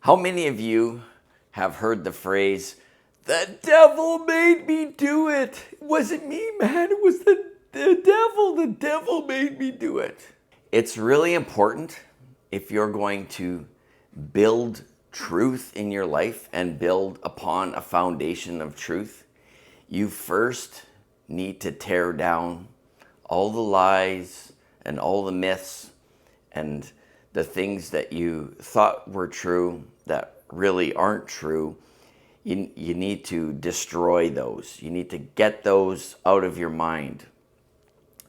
How many of you have heard the phrase, "The devil made me do it"? It wasn't me, man. It was the devil. The devil made me do it. It's really important if you're going to build truth in your life and build upon a foundation of truth. You first need to tear down all the lies and all the myths and the things that you thought were true that really aren't true. You need to destroy those. You need to get those out of your mind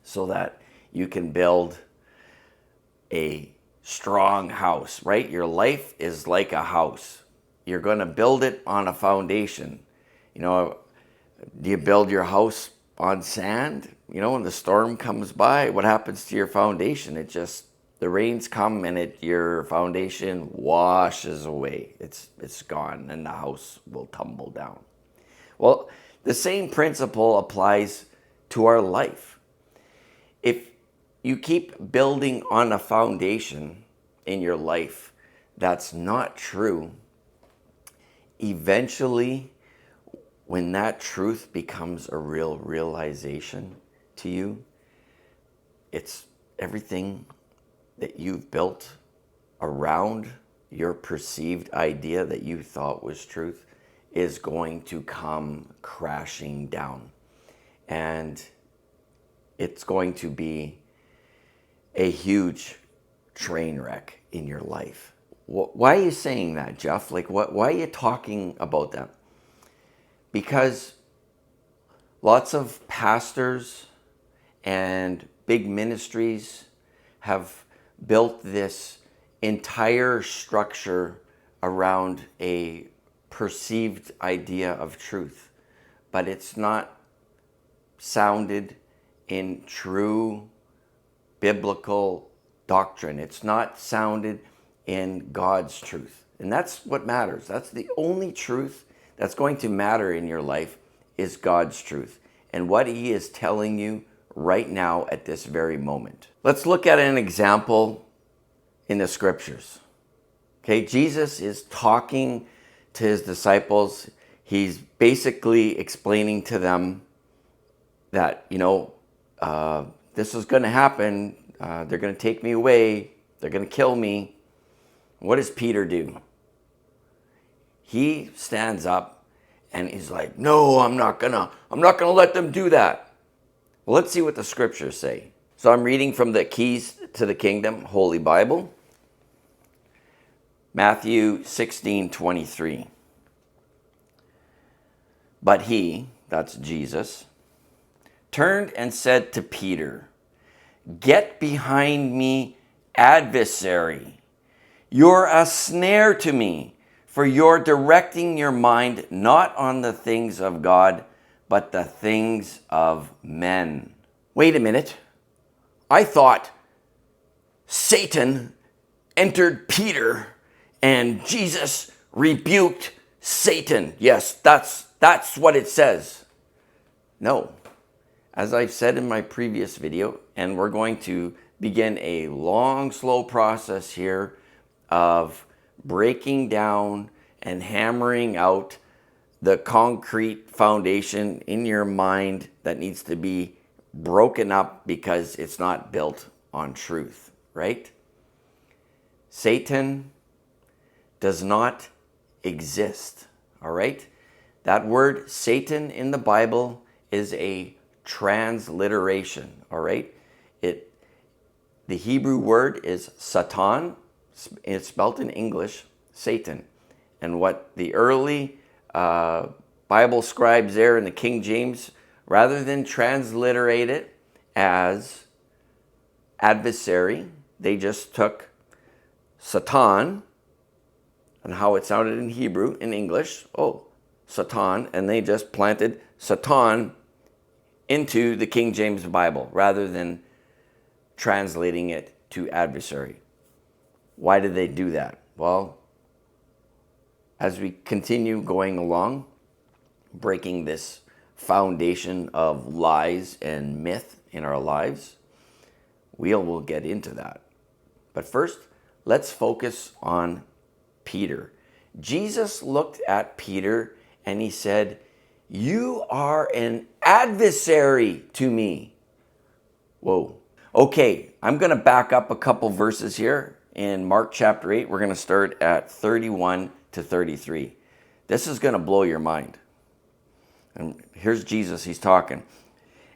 so that you can build a strong house, right? Your life is like a house. You're going to build it on a foundation. You know, do you build your house on sand? You know, when the storm comes by, what happens to your foundation? The rains come and your foundation washes away. It's gone and the house will tumble down. Well, the same principle applies to our life. If you keep building on a foundation in your life that's not true, eventually, when that truth becomes a real realization to you, it's everything that you've built around your perceived idea that you thought was truth is going to come crashing down. And it's going to be a huge train wreck in your life. Why are you saying that, Jeff? Why are you talking about that? Because lots of pastors and big ministries have built this entire structure around a perceived idea of truth, but it's not sounded in true biblical doctrine. It's not sounded in God's truth. And that's what matters. That's the only truth that's going to matter in your life is God's truth and what He is telling you right now at this very moment. Let's look at an example in the scriptures. Okay, Jesus is talking to His disciples. He's basically explaining to them that, this is going to happen. They're going to take me away. They're going to kill me. What does Peter do? He stands up and he's like, "No, I'm not gonna let them do that." Well, let's see what the scriptures say. So I'm reading from the Keys to the Kingdom Holy Bible, Matthew 16:23. But he, that's Jesus, turned and said to Peter, "Get behind me, adversary. You're a snare to me, for you're directing your mind not on the things of God, but the things of men." Wait a minute. I thought Satan entered Peter and Jesus rebuked Satan. Yes, that's what it says. No. As I've said in my previous video, and we're going to begin a long, slow process here of breaking down and hammering out the concrete foundation in your mind that needs to be broken up because it's not built on truth, right? Satan does not exist, all right? That word Satan in the Bible is a transliteration, all right? The Hebrew word is Satan. It's spelled in English, Satan. And what the early Bible scribes there in the King James, rather than transliterate it as adversary, they just took Satan and how it sounded in Hebrew, in English, Satan, and they just planted Satan into the King James Bible rather than translating it to adversary. Why did they do that? Well, as we continue going along, breaking this foundation of lies and myth in our lives, we will get into that. But first, let's focus on Peter. Jesus looked at Peter and he said, "You are an adversary to me." Whoa. Okay, I'm going to back up a couple verses here. In Mark chapter 8, we're going to start at 31 to 33. This is going to blow your mind. And here's Jesus, he's talking.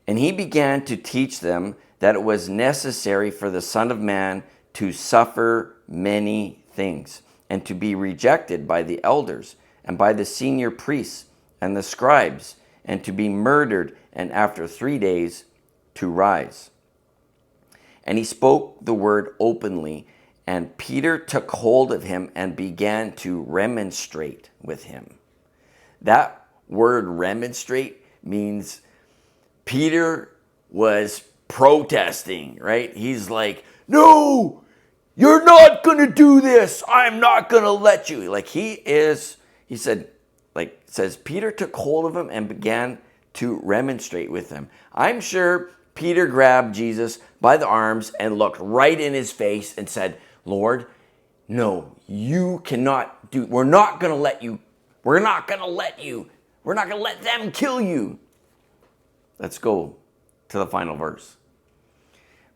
"And he began to teach them that it was necessary for the Son of Man to suffer many things, and to be rejected by the elders, and by the senior priests, and the scribes, and to be murdered, and after 3 days to rise." And he spoke the word openly, and Peter took hold of him and began to remonstrate with him. That word remonstrate means Peter was protesting, right? He's like, "No, you're not going to do this. I'm not going to let you." Like he says, Peter took hold of him and began to remonstrate with him. I'm sure Peter grabbed Jesus by the arms and looked right in his face and said, "Lord, no, you cannot do, we're not going to let you. We're not going to let you. We're not going to let them kill you." Let's go to the final verse.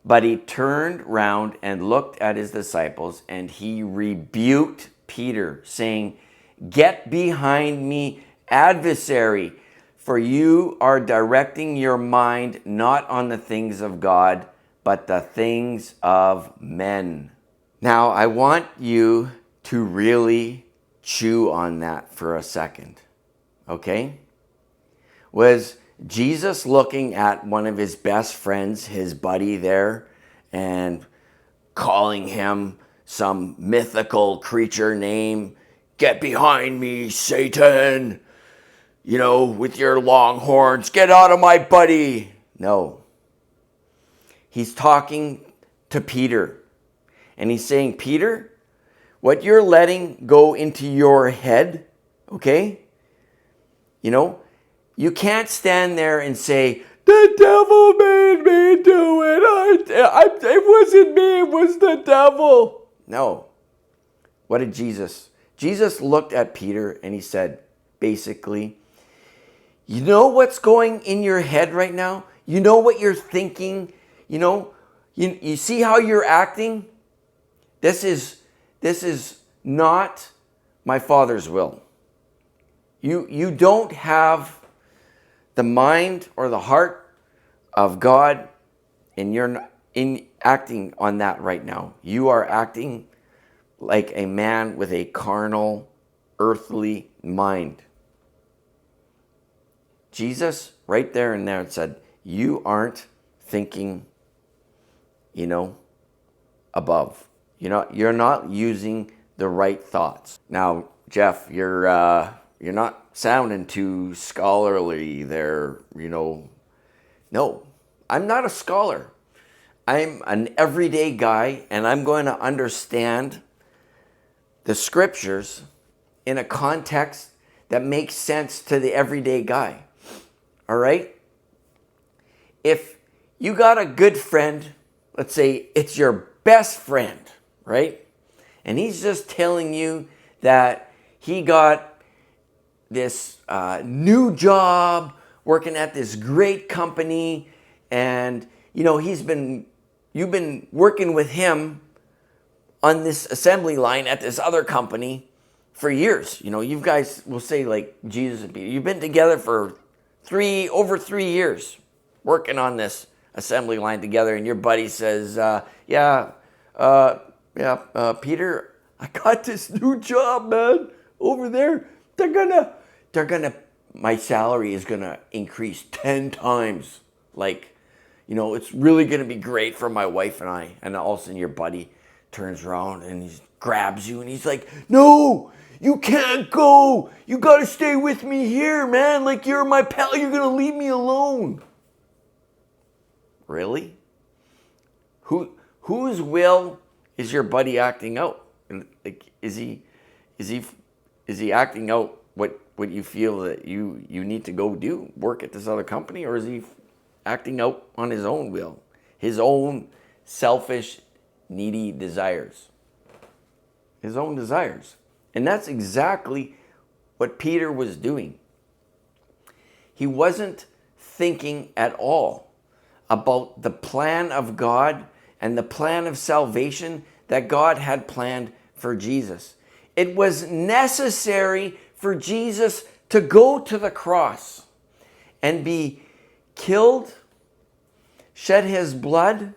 "But he turned round and looked at his disciples, and he rebuked Peter, saying, 'Get behind me, adversary, for you are directing your mind not on the things of God, but the things of men.'" Now, I want you to really chew on that for a second, okay? Was Jesus looking at one of his best friends, his buddy there, and calling him some mythical creature name? "Get behind me, Satan, with your long horns. Get out of my buddy." No. He's talking to Peter. And he's saying, "Peter, what you're letting go into your head, okay? You can't stand there and say, 'The devil made me do it. It wasn't me, it was the devil.'" No. What did Jesus? Jesus looked at Peter and he said, basically, "You know what's going in your head right now? You know what you're thinking? You see how you're acting? This is not my Father's will. You don't have the mind or the heart of God, and you're in acting on that right now. You are acting like a man with a carnal, earthly mind." Jesus, right there and there, said, "You aren't thinking, above. You're not using the right thoughts." Now, Jeff, you're not sounding too scholarly there, No, I'm not a scholar. I'm an everyday guy, and I'm going to understand the scriptures in a context that makes sense to the everyday guy. All right? If you got a good friend, let's say it's your best friend, right? And he's just telling you that he got this new job working at this great company, and you've been working with him on this assembly line at this other company for years. You guys will say, like Jesus and Peter, you've been together for over 3 years working on this assembly line together, and your buddy says, Peter, I got this new job, man, over there. My salary is gonna increase 10 times. It's really gonna be great for my wife and I. And all of a sudden your buddy turns around and he grabs you and he's like, "No, you can't go. You gotta stay with me here, man. Like, you're my pal. You're gonna leave me alone." Really? Whose will is your buddy acting out? Like, is he acting out what you feel that you need to go do, work at this other company, or is he acting out on his own will, his own selfish, needy desires? His own desires. And that's exactly what Peter was doing. He wasn't thinking at all about the plan of God and the plan of salvation that God had planned for Jesus. It was necessary for Jesus to go to the cross and be killed, shed his blood,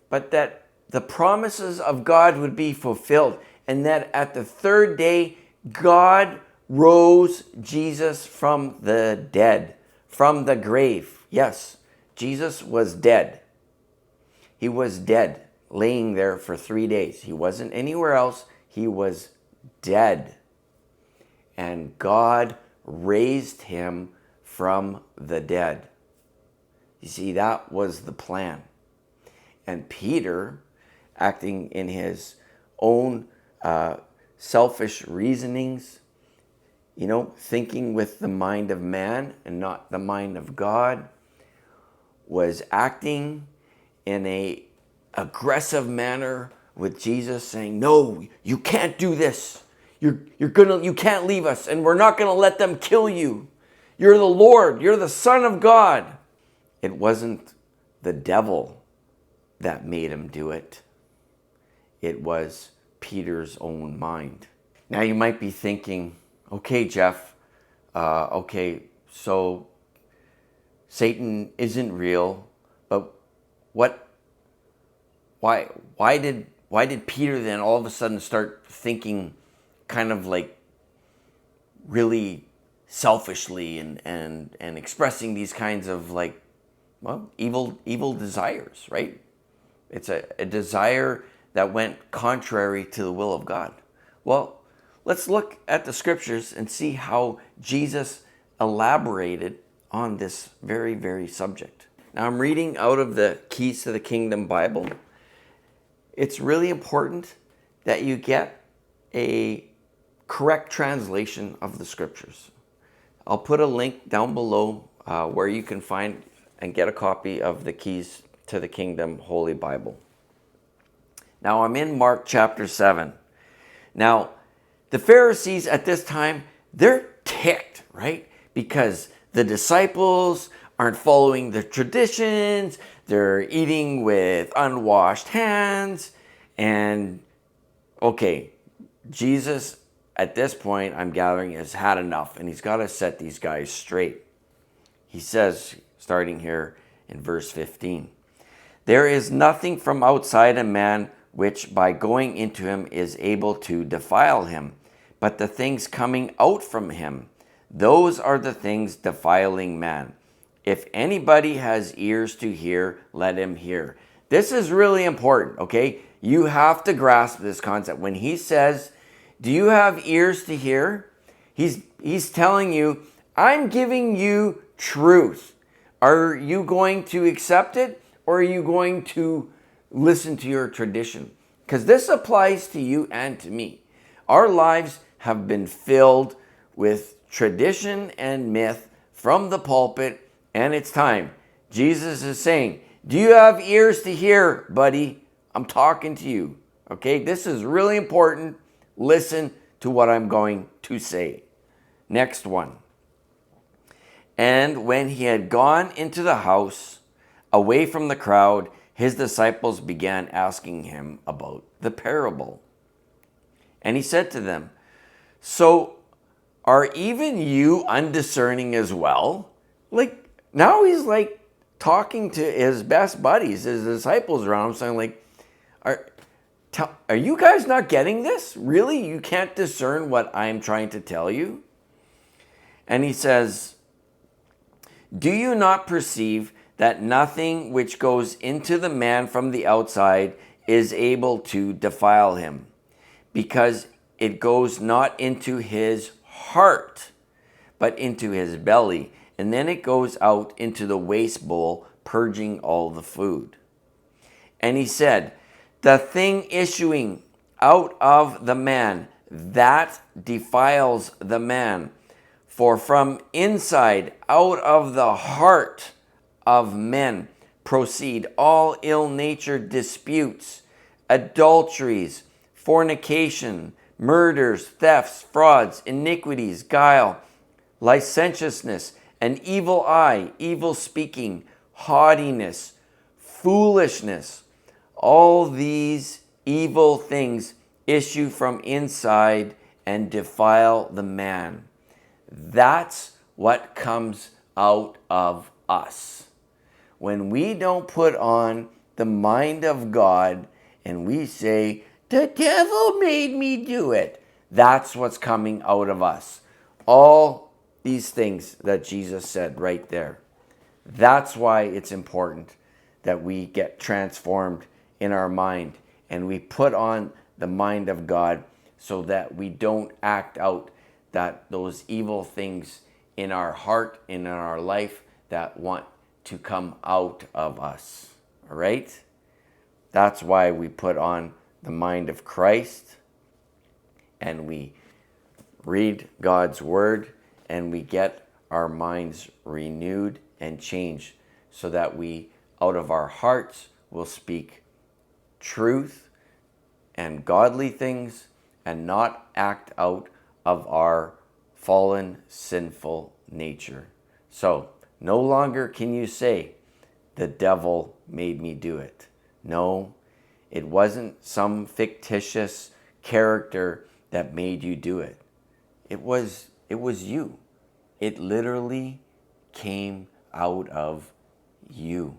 but that the promises of God would be fulfilled, and that at the third day, God rose Jesus from the dead, from the grave. Yes, Jesus was dead. He was dead, laying there for 3 days. He wasn't anywhere else. He was dead. And God raised him from the dead. You see, that was the plan. And Peter, acting in his own selfish reasonings, thinking with the mind of man and not the mind of God, was acting in a aggressive manner with Jesus, saying, "No, you can't do this. You can't leave us, and we're not gonna let them kill you. You're the Lord, you're the Son of God." It wasn't the devil that made him do it. It was Peter's own mind. Now you might be thinking, okay, Jeff, so Satan isn't real, but why did Peter then all of a sudden start thinking kind of like really selfishly and expressing these kinds of evil desires, right? It's a desire that went contrary to the will of God. Well, let's look at the scriptures and see how Jesus elaborated on this very, very subject. Now, I'm reading out of the Keys to the Kingdom Bible. It's really important that you get a correct translation of the scriptures. I'll put a link down below where you can find and get a copy of the Keys to the Kingdom Holy Bible. Now, I'm in Mark chapter 7. Now, the Pharisees at this time, they're ticked, right? Because the disciples aren't following the traditions. They're eating with unwashed hands. And, okay, Jesus, at this point, I'm gathering, has had enough. And he's got to set these guys straight. He says, starting here in verse 15, "There is nothing from outside a man which by going into him is able to defile him, but the things coming out from him, those are the things defiling man. If anybody has ears to hear, let him hear." This is really important, okay? You have to grasp this concept. When he says, "Do you have ears to hear?" He's telling you, I'm giving you truth. Are you going to accept it, or are you going to listen to your tradition? Because this applies to you and to me. Our lives have been filled with tradition and myth from the pulpit, and it's time. Jesus is saying, do you have ears to hear, buddy? I'm talking to you. Okay, this is really important. Listen to what I'm going to say. Next one. "And when he had gone into the house, away from the crowd, his disciples began asking him about the parable. And he said to them, 'So are even you undiscerning as well?'" Now he's talking to his best buddies, his disciples around him, saying are you guys not getting this? Really? You can't discern what I'm trying to tell you? And he says, "Do you not perceive that nothing which goes into the man from the outside is able to defile him, because it goes not into his heart, but into his belly, and then it goes out into the waste bowl, purging all the food?" And he said, "The thing issuing out of the man, that defiles the man. For from inside, out of the heart of men, proceed all ill-natured disputes, adulteries, fornication, murders, thefts, frauds, iniquities, guile, licentiousness, an evil eye, evil speaking, haughtiness, foolishness. All these evil things issue from inside and defile the man. That's what comes out of us. When we don't put on the mind of God and we say, the devil made me do it, that's what's coming out of us. All these things that Jesus said right there. That's why it's important that we get transformed in our mind and we put on the mind of God so that we don't act out those evil things in our heart and in our life that want to come out of us. All right? That's why we put on the mind of Christ and we read God's word and we get our minds renewed and changed so that we, out of our hearts, will speak truth and godly things and not act out of our fallen, sinful nature. So, no longer can you say, the devil made me do it. No, it wasn't some fictitious character that made you do it. It was you. It literally came out of you.